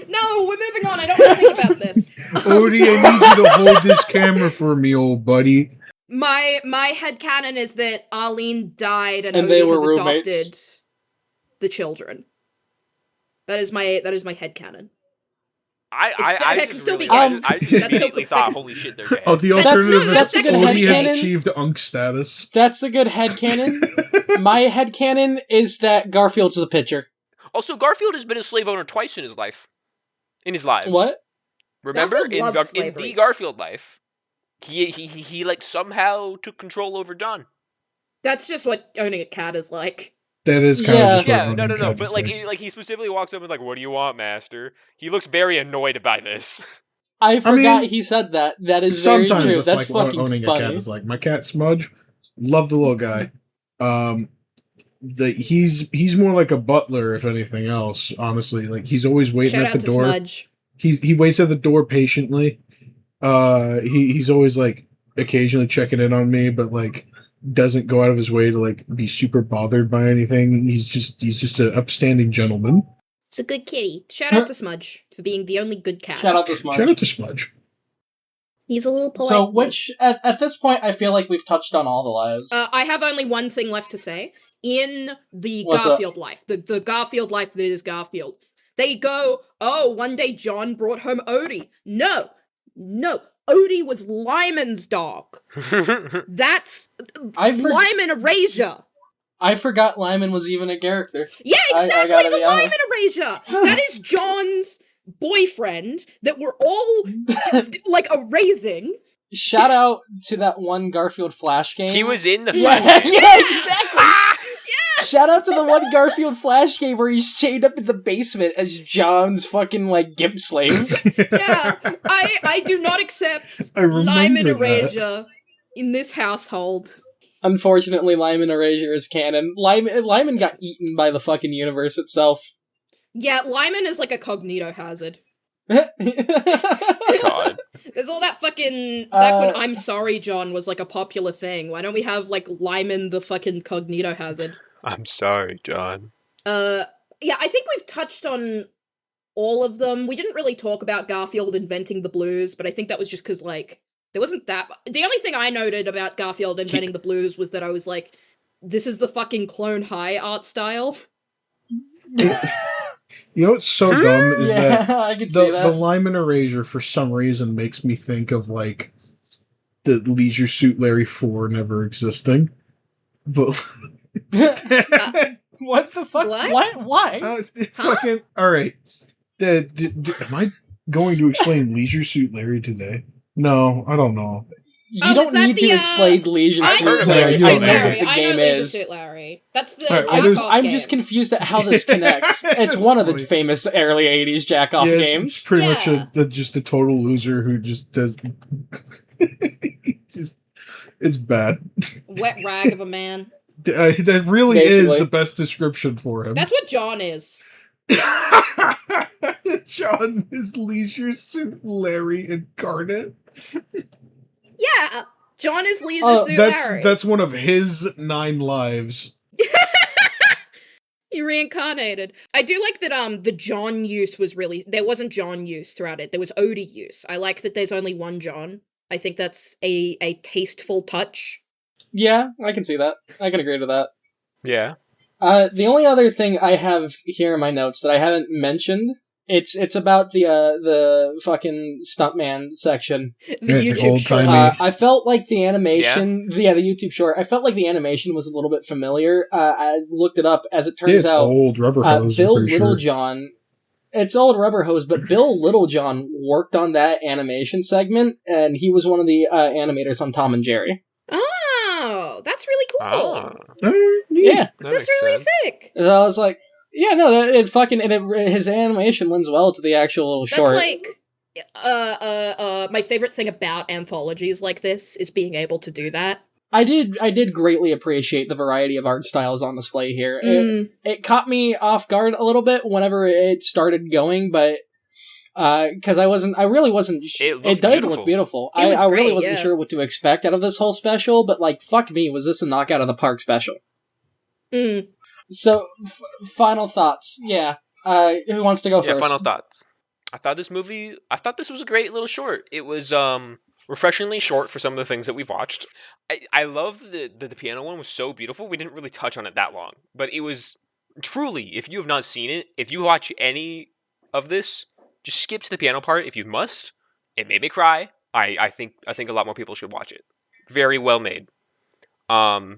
Speaker 1: No, we're moving on. I don't want to think about this.
Speaker 4: Odie, I need you to hold this camera for me, old buddy.
Speaker 1: My headcanon is that Arlene died and Odie
Speaker 3: they were
Speaker 1: has
Speaker 3: roommates.
Speaker 1: adopted the children. That is my headcanon.
Speaker 2: I just immediately thought, holy shit, they're gay.
Speaker 4: Oh, the alternative
Speaker 3: that's
Speaker 4: is
Speaker 3: a good
Speaker 4: Odie has
Speaker 3: headcanon.
Speaker 4: achieved Unk status.
Speaker 3: That's a good headcanon. My headcanon is that Garfield's the pitcher.
Speaker 2: Also, Garfield has been a slave owner twice in his life. In his lives.
Speaker 3: What?
Speaker 2: Remember? In the Garfield life, he like somehow took control over John.
Speaker 1: That's just what owning a cat is like.
Speaker 4: That is kind of just what
Speaker 2: no. But like he specifically walks up and like, "What do you want, master?" He looks very annoyed by this.
Speaker 3: I forgot he said that. That is very true.
Speaker 4: Sometimes
Speaker 3: That's
Speaker 4: like
Speaker 3: fucking
Speaker 4: owning
Speaker 3: funny.
Speaker 4: a cat is like my cat Smudge. Love the little guy. He's more like a butler, if anything else. Honestly, like he's always waiting at the door.
Speaker 1: Smudge.
Speaker 4: He waits at the door patiently. He's always like occasionally checking in on me, but like doesn't go out of his way to like be super bothered by anything. He's just an upstanding gentleman.
Speaker 1: It's a good kitty. Shout out to Smudge for being the only good cat.
Speaker 3: Shout out to Smudge.
Speaker 1: He's a little polite.
Speaker 3: So, which at this point, I feel like we've touched on all the lives.
Speaker 1: I have only one thing left to say. In the
Speaker 3: What's
Speaker 1: Garfield life, the Garfield life that is Garfield, they go, oh, one day John brought home Odie. No. Odie was Lyman's dog. That's Lyman Erasure.
Speaker 3: I forgot Lyman was even a character.
Speaker 1: Yeah, exactly, the Lyman Erasure. That is John's boyfriend that we're all, like, erasing.
Speaker 3: Shout out to that one Garfield Flash game.
Speaker 2: He was in the Flash game.
Speaker 3: Yeah, exactly. Shout out to the one Garfield Flash game where he's chained up in the basement as John's fucking, like, gimp slave.
Speaker 1: Yeah, I do not accept Lyman Erasure in this household.
Speaker 3: Unfortunately, Lyman Erasure is canon. Lyman got eaten by the fucking universe itself.
Speaker 1: Yeah, Lyman is like a cognito hazard.
Speaker 3: God.
Speaker 1: There's all that fucking... Back when I'm Sorry John was like a popular thing. Why don't we have, like, Lyman the fucking cognito hazard?
Speaker 2: I'm sorry, John.
Speaker 1: Yeah, I think we've touched on all of them. We didn't really talk about Garfield inventing the blues, but I think that was just because, like, there wasn't that... The only thing I noted about Garfield inventing the blues was that I was like, this is the fucking Clone High art style.
Speaker 4: You know what's so dumb is that
Speaker 3: I can see that
Speaker 4: the Lyman Erasure for some reason makes me think of like the Leisure Suit Larry 4 never existing. But
Speaker 3: what the fuck? What? Why?
Speaker 4: Fucking all right. Am I going to explain Leisure Suit Larry today? No, I don't know.
Speaker 3: You don't need to explain Leisure
Speaker 2: I've
Speaker 3: Suit
Speaker 2: heard of
Speaker 3: Larry.
Speaker 2: Leisure
Speaker 3: I
Speaker 2: Suit
Speaker 3: know
Speaker 2: Larry.
Speaker 3: what the
Speaker 1: I
Speaker 3: game
Speaker 1: know Leisure
Speaker 3: is.
Speaker 1: Suit Larry. That's the
Speaker 4: Alright,
Speaker 1: jack-off
Speaker 3: I'm
Speaker 1: game.
Speaker 3: just confused at how this connects. It's
Speaker 4: That's
Speaker 3: one of the
Speaker 4: funny.
Speaker 3: famous early 80s jack-off
Speaker 4: Yeah,
Speaker 3: games.
Speaker 4: it's pretty much
Speaker 1: Yeah.
Speaker 4: just a total loser who just does. It's bad.
Speaker 1: Wet rag of a man.
Speaker 4: That really
Speaker 3: Basically.
Speaker 4: is the best description for him.
Speaker 1: That's what John is.
Speaker 4: John is Leisure Suit Larry incarnate.
Speaker 1: Yeah, John is Leisure Suit Larry.
Speaker 4: That's one of his 9 lives.
Speaker 1: He reincarnated. I do like that the John use was really, there wasn't John use throughout it. There was Odie use. I like that there's only one John. I think that's a tasteful touch.
Speaker 3: Yeah, I can see that. I can agree to that.
Speaker 2: Yeah.
Speaker 3: The only other thing I have here in my notes that I haven't mentioned, it's about the fucking stuntman section.
Speaker 1: The
Speaker 4: Yeah, the
Speaker 1: YouTube short.
Speaker 4: old-timey-
Speaker 3: I felt like the animation, the YouTube short, I felt like the animation was a little bit familiar. I looked it up. As it turns
Speaker 4: It's
Speaker 3: out,
Speaker 4: old Rubber Hose, I'm
Speaker 3: Bill
Speaker 4: pretty sure.
Speaker 3: Littlejohn, it's old Rubber Hose, but Bill Littlejohn worked on that animation segment, and he was one of the animators on Tom and Jerry.
Speaker 1: Oh, that's really cool.
Speaker 2: Ah,
Speaker 3: Yeah.
Speaker 2: that
Speaker 1: That's
Speaker 2: makes
Speaker 1: really
Speaker 2: sense.
Speaker 1: sick.
Speaker 3: And I was like, yeah, no, his animation lends well to the actual little
Speaker 1: That's
Speaker 3: short.
Speaker 1: like, my favorite thing about anthologies like this is being able to do that.
Speaker 3: I did greatly appreciate the variety of art styles on display here. It caught me off guard a little bit whenever it started going, but because I really wasn't. It did look beautiful.
Speaker 1: It was
Speaker 3: I really
Speaker 1: great,
Speaker 3: wasn't
Speaker 1: yeah.
Speaker 3: sure what to expect out of this whole special, but like, fuck me, was this a knockout of the park special? So, final thoughts. Yeah. Who wants to go first?
Speaker 2: Final thoughts. I thought this was a great little short. It was refreshingly short for some of the things that we've watched. I love the piano one was so beautiful. We didn't really touch on it that long, but it was truly, if you have not seen it, if you watch any of this, just skip to the piano part if you must. It made me cry. I think a lot more people should watch it. Very well made. But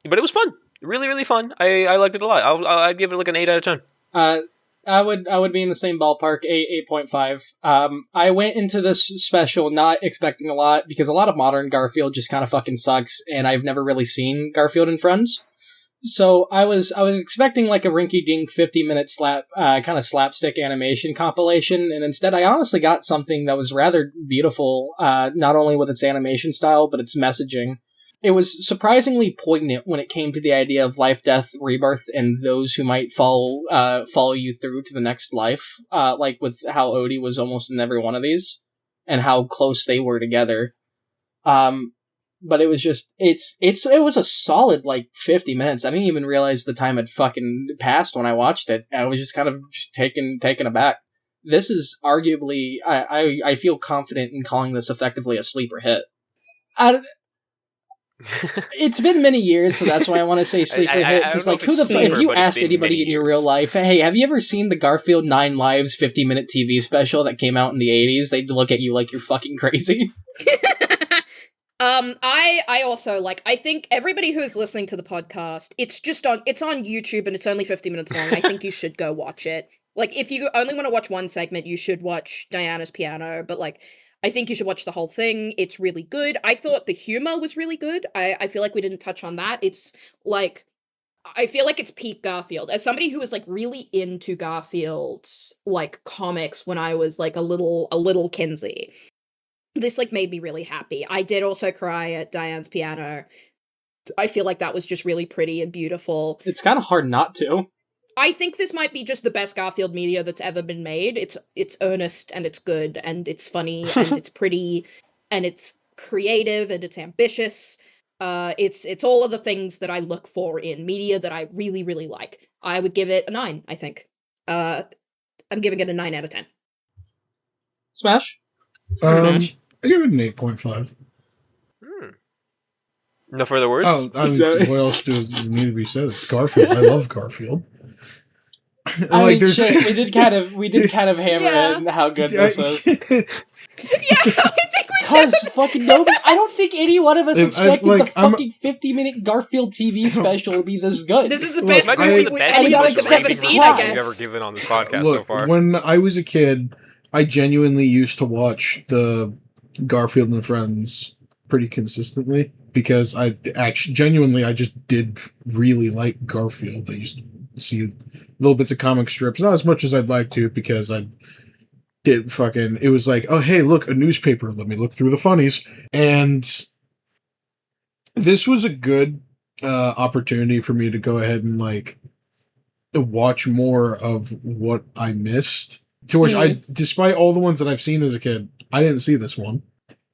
Speaker 2: it was fun. Really, really fun. I liked it a lot. I'd give it like an 8 out of 10.
Speaker 3: I would be in the same ballpark, 8.5. I went into this special not expecting a lot, because a lot of modern Garfield just kind of fucking sucks, and I've never really seen Garfield and Friends. So I was expecting like a rinky-dink 50-minute kind of slapstick animation compilation, and instead I honestly got something that was rather beautiful, not only with its animation style, but its messaging. It was surprisingly poignant when it came to the idea of life, death, rebirth, and those who might follow you through to the next life. Like with how Odie was almost in every one of these, and how close they were together. But it was just it was a solid like 50 minutes. I didn't even realize the time had fucking passed when I watched it. I was just kind of just taken aback. This is arguably I feel confident in calling this effectively a sleeper hit. It's been many years, so that's why I want to say sleeper hit. Because like, who the fuck? If you asked anybody in your real life, hey, have you ever seen the Garfield 9 Lives 50-minute TV special that came out in the 80s? They'd look at you like you're fucking crazy.
Speaker 1: I also like. I think everybody who's listening to the podcast, it's on YouTube and it's only 50 minutes long. I think you should go watch it. Like, if you only want to watch one segment, you should watch Diana's piano. But like, I think you should watch the whole thing. It's really good. I thought the humor was really good. I feel like we didn't touch on that. It's like, I feel like it's peak Garfield. As somebody who was like really into Garfield's like comics when I was like a little Kinzie, this like made me really happy. I did also cry at Diane's piano. I feel like that was just really pretty and beautiful.
Speaker 3: It's kind of hard not to.
Speaker 1: I think this might be just the best Garfield media that's ever been made. It's earnest and it's good and it's funny and it's pretty and it's creative and it's ambitious. It's all of the things that I look for in media that I really, really like. I would give it a 9, I think. I'm giving it a 9 out of 10.
Speaker 3: Smash?
Speaker 1: Smash.
Speaker 4: I give it an 8.5.
Speaker 2: No further words?
Speaker 4: Oh, I mean, what else does need to be said? It's Garfield. I love Garfield.
Speaker 3: I mean, shit, we did kind of hammer in how good this is.
Speaker 1: Yeah, I think we
Speaker 3: Because fucking nobody, I don't think any one of us expected the fucking 50-minute Garfield TV special to be this good.
Speaker 1: This is the best
Speaker 2: Might be
Speaker 1: movie
Speaker 2: the
Speaker 1: we
Speaker 2: best
Speaker 1: any of
Speaker 3: most
Speaker 1: us have ever
Speaker 3: raving
Speaker 1: seen,
Speaker 3: review
Speaker 1: I
Speaker 2: we've
Speaker 1: guess.
Speaker 2: ever given on this podcast
Speaker 4: Look,
Speaker 2: so far.
Speaker 4: when I was a kid, I genuinely used to watch the Garfield and Friends pretty consistently because I actually genuinely I just did really like Garfield. I used to see little bits of comic strips, not as much as I'd like to because I did fucking. It was like, oh hey, look, a newspaper. Let me look through the funnies, and this was a good opportunity for me to go ahead and like watch more of what I missed. To which I, despite all the ones that I've seen as a kid, I didn't see this one.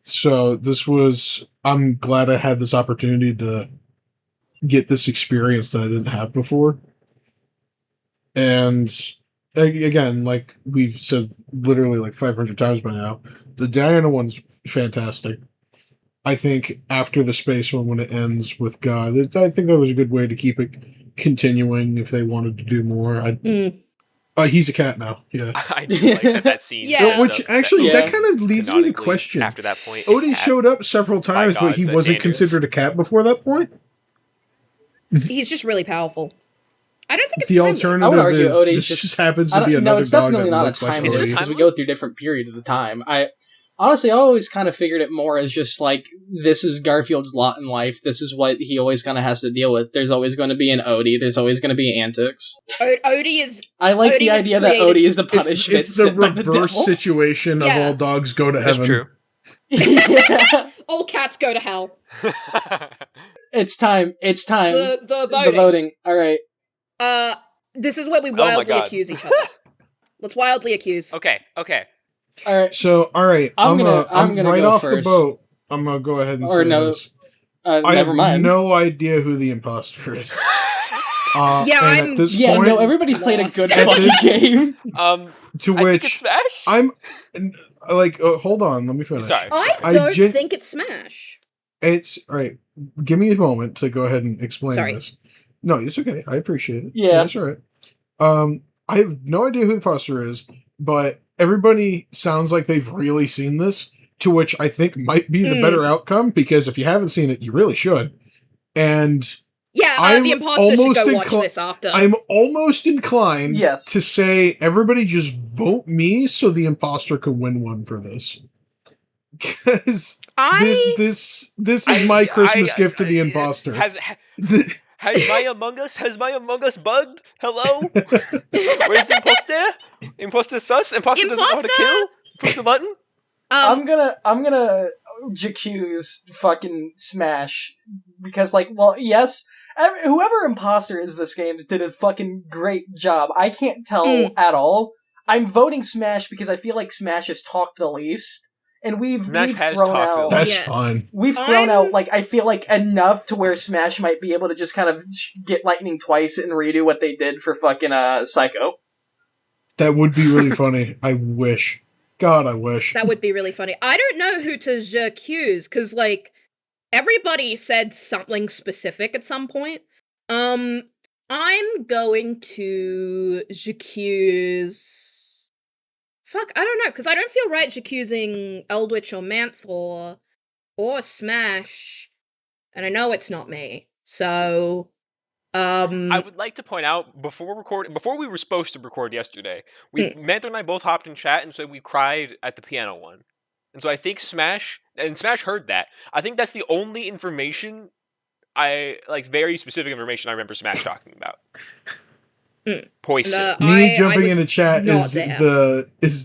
Speaker 4: So this was, I'm glad I had this opportunity to get this experience that I didn't have before. And again, like we've said literally like 500 times by now, the Diana one's fantastic. I think after the space one, when it ends with God, I think that was a good way to keep it continuing if they wanted to do more. He's a cat now, yeah.
Speaker 2: I do like that scene.
Speaker 1: Yeah.
Speaker 4: Which actually, that kind of leads me to question.
Speaker 2: After that point,
Speaker 4: Odie showed up several times, but he wasn't considered a cat before that point.
Speaker 1: He's just really powerful. I don't think it's
Speaker 4: the
Speaker 1: timeless.
Speaker 4: alternative
Speaker 3: I would argue
Speaker 4: is
Speaker 3: Odie's
Speaker 4: this just happens to be another
Speaker 3: no, it's
Speaker 4: dog
Speaker 3: definitely
Speaker 4: that
Speaker 3: not a
Speaker 4: looks like
Speaker 3: timeless
Speaker 4: Odie.
Speaker 3: because we go through different periods of the time. Honestly, I always kind of figured it more as just like, this is Garfield's lot in life. This is what he always kind of has to deal with. There's always going to be an Odie. There's always going to be antics.
Speaker 1: Odie is...
Speaker 3: I like
Speaker 1: Odie
Speaker 3: the idea that Odie is the punishment.
Speaker 4: It's the reverse situation of all dogs go to heaven.
Speaker 2: That's true.
Speaker 3: Yeah.
Speaker 1: All cats go to hell.
Speaker 3: It's time. It's time.
Speaker 1: The voting.
Speaker 3: The voting. All right.
Speaker 1: This is where we wildly accuse each other. Let's wildly accuse.
Speaker 2: Okay.
Speaker 3: All right.
Speaker 4: So, all right. I'm gonna right
Speaker 3: go
Speaker 4: off
Speaker 3: first.
Speaker 4: the boat. I'm gonna go ahead and say this.
Speaker 3: Never mind.
Speaker 4: I have no idea who the imposter is. At this point,
Speaker 3: no, everybody's played a good fucking game.
Speaker 4: To which I'm like, hold on, let me finish.
Speaker 2: Sorry.
Speaker 1: I don't think it's Smash.
Speaker 4: It's all right. Give me a moment to go ahead and explain this. No, it's okay. I appreciate it.
Speaker 3: Yeah,
Speaker 4: it's all right. I have no idea who the imposter is, but everybody sounds like they've really seen this, to which I think might be the better outcome, because if you haven't seen it, you really should. And
Speaker 1: the imposter should go watch this after.
Speaker 4: I'm almost inclined to say everybody just vote me so the imposter can win one for this. Because this is my Christmas gift to the imposter.
Speaker 2: Has my Among Us bugged? Hello? Where's the imposter? Imposter sus? Imposter doesn't know how to kill? Push the button?
Speaker 3: I'm gonna accuse fucking Smash because, like, well, yes, whoever imposter is this game did a fucking great job. I can't tell at all. I'm voting Smash because I feel like Smash has talked the least, and we've thrown out.
Speaker 4: That's fine.
Speaker 3: We've thrown out, like, I feel like enough to where Smash might be able to just kind of get lightning twice and redo what they did for fucking Psycho.
Speaker 4: That would be really funny. I wish. God, I wish.
Speaker 1: That would be really funny. I don't know who to accuse, because, like, everybody said something specific at some point. I'm going to accuse... Fuck, I don't know, because I don't feel right accusing Eldwich or Manthor or Smash, and I know it's not me, so...
Speaker 2: I would like to point out, before we were supposed to record yesterday, Manthor and I both hopped in chat and said we cried at the piano one. And so I think Smash heard that. I think that's the only information very specific information I remember Smash talking about. Poison.
Speaker 4: Me jumping into chat is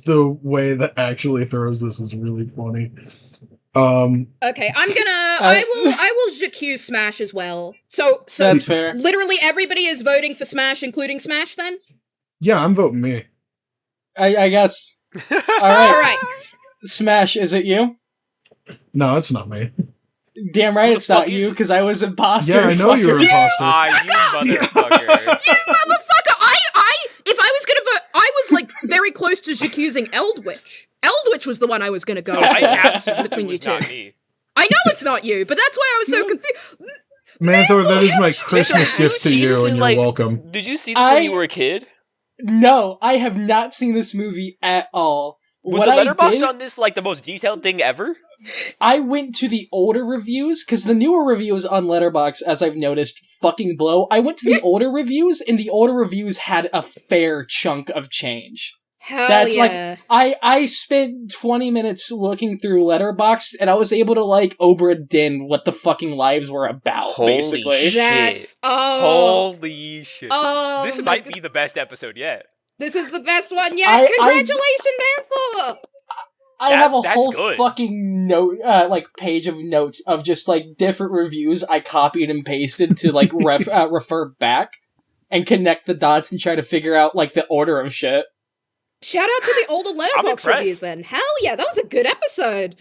Speaker 4: the way that actually throws this is really funny.
Speaker 1: Okay, I will accuse Smash as well. So
Speaker 3: that's fair.
Speaker 1: Literally everybody is voting for Smash, including Smash, then?
Speaker 4: Yeah, I'm voting me.
Speaker 3: I guess. All right. Smash, is it you?
Speaker 4: No, it's not me.
Speaker 3: Damn right it's not you, because I was imposter.
Speaker 4: Yeah, I know you were imposter.
Speaker 2: You motherfucker.
Speaker 1: You motherfucker! If I was gonna vote, I was, like, very close to accusing Eldwich. Eldwich was the one I was gonna go between you two.
Speaker 2: Me.
Speaker 1: I know it's not you, but that's why I was so confused.
Speaker 4: Manthor, that is my Christmas gift to you, and you're welcome.
Speaker 2: Did you see this when you were a kid?
Speaker 3: No, I have not seen this movie at all.
Speaker 2: Was the letterbox on this, like, the most detailed thing ever?
Speaker 3: I went to the older reviews, because the newer reviews on Letterboxd, as I've noticed, fucking blow. I went to the older reviews, and the older reviews had a fair chunk of change.
Speaker 1: Hell
Speaker 3: That's
Speaker 1: yeah.
Speaker 3: I spent 20 minutes looking through Letterboxd, and I was able to, like, Obra Dinn what the fucking lives were about,
Speaker 2: Holy
Speaker 3: basically.
Speaker 2: shit.
Speaker 1: That's
Speaker 2: Holy shit.
Speaker 1: oh,
Speaker 2: This
Speaker 1: my
Speaker 2: might
Speaker 1: God.
Speaker 2: be the best episode yet.
Speaker 1: This is the best one yet.
Speaker 3: I-
Speaker 1: Congratulations, Manthor.
Speaker 3: I have a
Speaker 2: That's
Speaker 3: whole
Speaker 2: good.
Speaker 3: fucking note, like, page of notes of just, like, different reviews I copied and pasted to, like, refer back and connect the dots and try to figure out, like, the order of shit.
Speaker 1: Shout out to the older Letterboxd reviews
Speaker 2: impressed.
Speaker 1: then. Hell yeah, that was a good episode.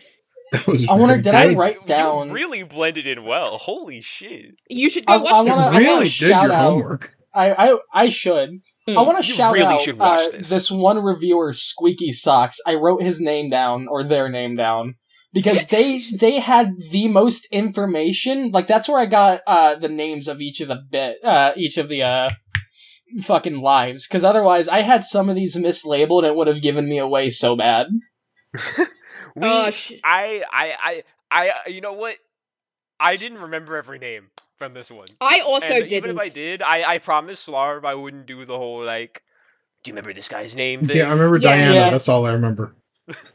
Speaker 4: That was
Speaker 3: I wonder,
Speaker 4: very
Speaker 3: did I
Speaker 4: good.
Speaker 3: write down...
Speaker 2: You really blended in well. Holy shit.
Speaker 1: You should go watch
Speaker 3: I
Speaker 1: this.
Speaker 3: wanna-
Speaker 4: You
Speaker 3: I wanna
Speaker 4: really did
Speaker 3: shout
Speaker 4: your
Speaker 3: out-
Speaker 4: homework.
Speaker 3: I should. I want to
Speaker 2: You
Speaker 3: shout
Speaker 2: really
Speaker 3: out
Speaker 2: should watch this.
Speaker 3: one reviewer, Squeaky Socks. I wrote his name down, or their name down, because they had the most information. Like, that's where I got the names of each of the fucking lives. Because otherwise, I had some of these mislabeled, and it would have given me away so bad.
Speaker 2: You know what? I didn't remember every name from this one.
Speaker 1: I also
Speaker 2: And
Speaker 1: didn't.
Speaker 2: even if I did, I promised Slarv I wouldn't do the whole, like, do you remember this guy's name thing?
Speaker 4: Yeah, I remember
Speaker 1: Yeah.
Speaker 4: Diana.
Speaker 3: Yeah.
Speaker 4: That's all I remember.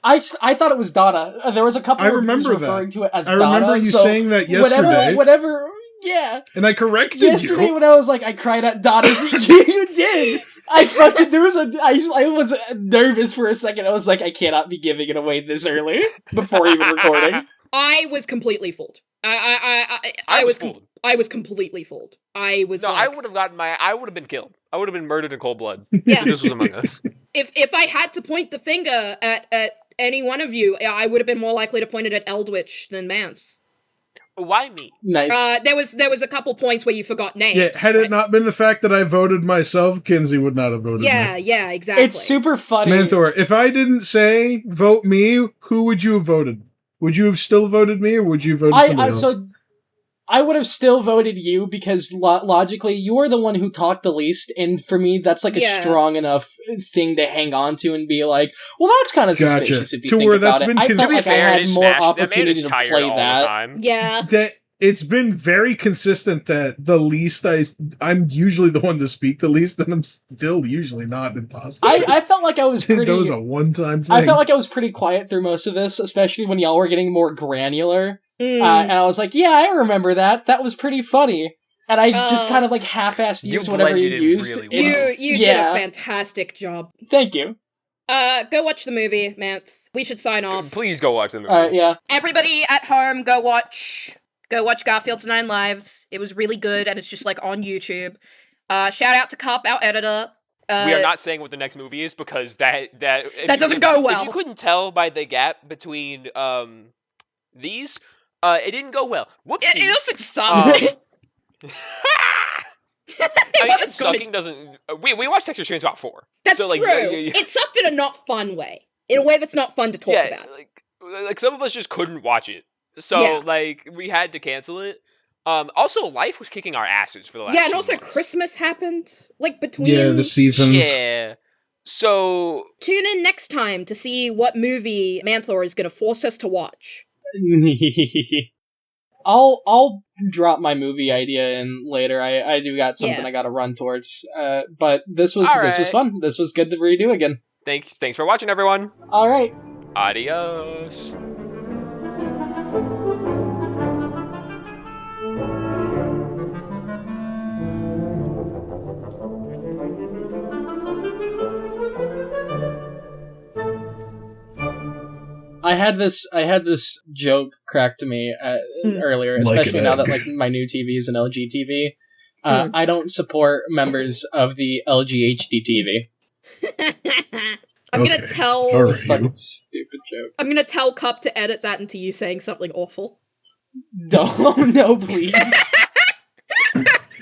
Speaker 3: I thought it was Donna. There was a couple
Speaker 4: I
Speaker 3: of reviews
Speaker 4: remember that.
Speaker 3: referring to it as
Speaker 4: I
Speaker 3: Donna.
Speaker 4: remember you
Speaker 3: so
Speaker 4: saying that yesterday.
Speaker 3: Whatever, yeah.
Speaker 4: And I corrected
Speaker 3: Yesterday
Speaker 4: you.
Speaker 3: when I was like, I cried at Donna's you did! I was nervous for a second. I was like, I cannot be giving it away this early before even recording.
Speaker 1: I was completely fooled.
Speaker 2: I was fooled.
Speaker 1: I was completely fooled. I was
Speaker 2: No,
Speaker 1: like,
Speaker 2: I would have been killed. I would have been murdered in cold blood.
Speaker 1: Yeah.
Speaker 2: If this was Among Us.
Speaker 1: if I had to point the finger at any one of you, I would have been more likely to point it at Eldwich than Manth.
Speaker 2: Why me?
Speaker 3: Nice.
Speaker 1: There was a couple points where you forgot names.
Speaker 4: Yeah, had it not been the fact that I voted myself, Kinzie would not have voted me.
Speaker 1: Yeah, exactly.
Speaker 3: It's super funny.
Speaker 4: Manthor, if I didn't say vote me, who would you have voted? Would you have still voted me, or would you have voted somebody else?
Speaker 3: So I would have still voted you because logically you are the one who talked the least, and for me that's like a strong enough thing to hang on to and be like, well, that's kind of suspicious if you
Speaker 4: To
Speaker 3: think
Speaker 4: where
Speaker 3: about
Speaker 4: that's
Speaker 3: it.
Speaker 4: been
Speaker 3: I felt like I had more opportunity to play that.
Speaker 1: Yeah.
Speaker 4: That it's been very consistent that the least I'm usually the one to speak the least, and I'm still usually not imposter.
Speaker 3: I felt like I was pretty.
Speaker 4: That was a one-time thing.
Speaker 3: I felt like I was pretty quiet through most of this, especially when y'all were getting more granular. And I was like, yeah, I remember that. That was pretty funny. And I just kind of like half-assed used whatever you used.
Speaker 2: Really well.
Speaker 1: You did a fantastic job.
Speaker 3: Thank you.
Speaker 1: Go watch the movie, Manth. We should sign off.
Speaker 2: Please go watch the movie.
Speaker 3: Yeah.
Speaker 1: Everybody at home, go watch Garfield's 9 Lives. It was really good, and it's just like on YouTube. Shout out to Cup, our editor.
Speaker 2: We are not saying what the next movie is because that
Speaker 1: doesn't go well.
Speaker 2: If you couldn't tell by the gap between these, it didn't go well. Whoopsie.
Speaker 1: It also sucked.
Speaker 2: I mean, sucking doesn't. We watched Texas Chainsaw 4.
Speaker 1: That's
Speaker 2: so, like,
Speaker 1: true. It sucked in a not fun way. In a way that's not fun to talk about.
Speaker 2: Like some of us just couldn't watch it. So like we had to cancel it. Also, life was kicking our asses for the last 2
Speaker 1: and also
Speaker 2: months.
Speaker 1: Christmas happened, like, between...
Speaker 4: Yeah, the seasons.
Speaker 2: Yeah. So...
Speaker 1: Tune in next time to see what movie Manthor is going to force us to watch.
Speaker 3: I'll drop my movie idea in later. I do got something I gotta run towards. But this was fun. This was good to redo again.
Speaker 2: Thanks for watching, everyone.
Speaker 3: Alright.
Speaker 2: Adios.
Speaker 3: I had this joke cracked to me earlier, especially now that like my new TV is an LG TV. I don't support members of the LGHD TV.
Speaker 1: I'm gonna tell...
Speaker 3: It's a fucking stupid joke.
Speaker 1: I'm gonna tell Cup to edit that into you saying something awful.
Speaker 3: No, please.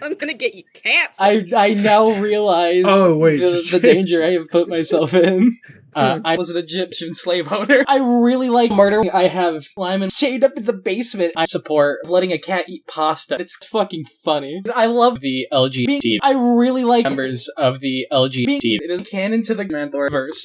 Speaker 1: I'm gonna get you canceled.
Speaker 3: I now realize the danger I have put myself in. I was an Egyptian slave owner. I really like murder. I have Lyman chained up in the basement. I support letting a cat eat pasta. It's fucking funny. I love the LGBT. I really like members of the LGBT. It is canon to the Manthor verse.